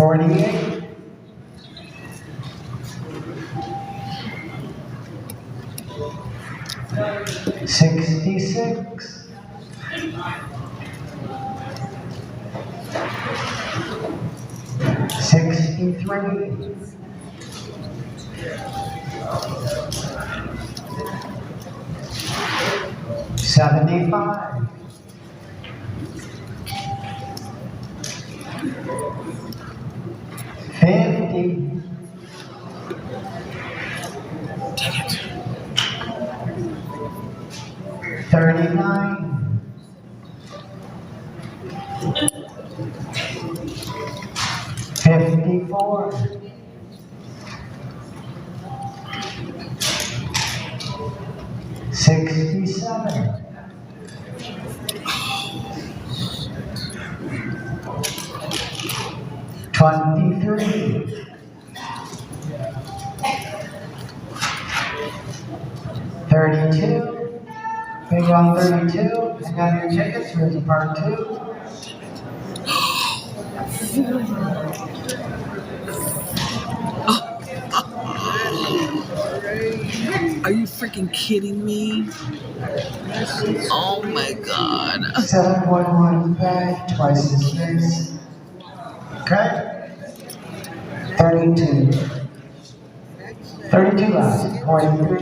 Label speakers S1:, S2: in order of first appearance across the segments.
S1: 48, 66, 63, 75, 50, 39, 54, 67, 23, 32. Big on 32. Hang on your tickets. Here's a part 2.
S2: Are you freaking kidding me? Oh my god.
S1: 711 back, twice as six. Okay? 32. 32 last. 43,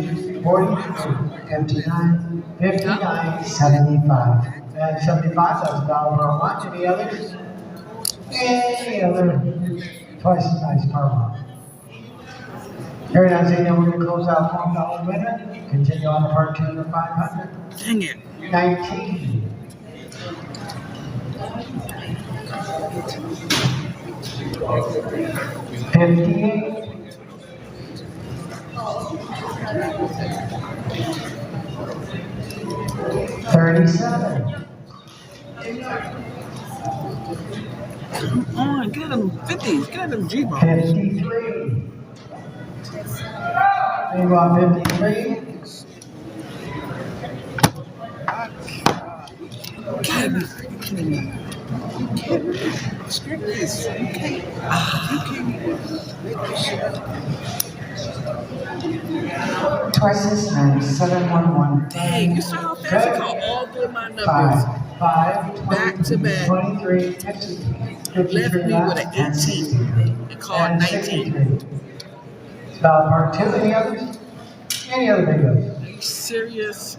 S1: 59, 59, 75. And 75, that's $1 lunch. Any others? Any other? Twice as nice per month. Very nice. We're going to close out $1 winner. Continue on to part 2 for 500.
S2: Dang it.
S1: 19. 58. 37.
S2: Come on, get them 50s, get them G-Balls.
S1: 53. Move on 53.
S2: God, you freaking kidding me. You can't. Script this. You can't. You can't.
S1: Twice as nice. 711.
S2: Dang, you saw how fast I called all through my numbers.
S1: 5,
S2: Back to back.
S1: 23, 53,
S2: Left me with an 18 and called 19.
S1: Spell part 2. Any others? Any other big
S2: Are you serious?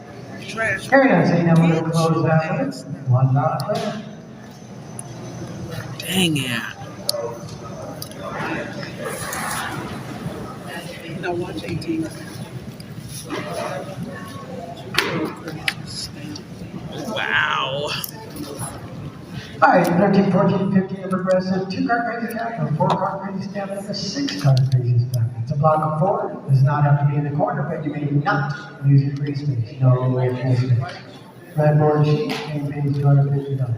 S2: Trash.
S1: Very nice. We're going to close that with $1 winner.
S2: Dang yeah. Now watch 18. Wow.
S1: All right, 13, 14, 15 of progressive, 2 card crazy capital, 4 card crazy stamp, and a 6 card crazy stamp. It's a block of 4. Does not have to be in the corner, but you may not use your free space. No way free space. Red board sheet, game pays $250.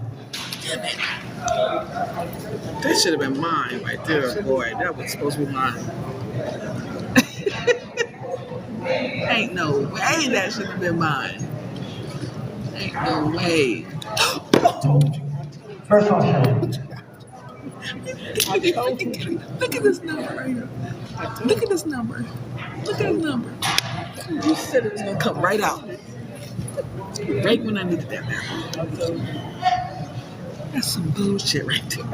S2: That should have been mine right there, boy. That was supposed to be mine. Ain't no way that should have been mine. Ain't no way.
S1: First one, show.
S2: Look at this number right here. Look at this number. Look at this number. You said it was going to come right out. Right when I needed that now. That's some bullshit right there.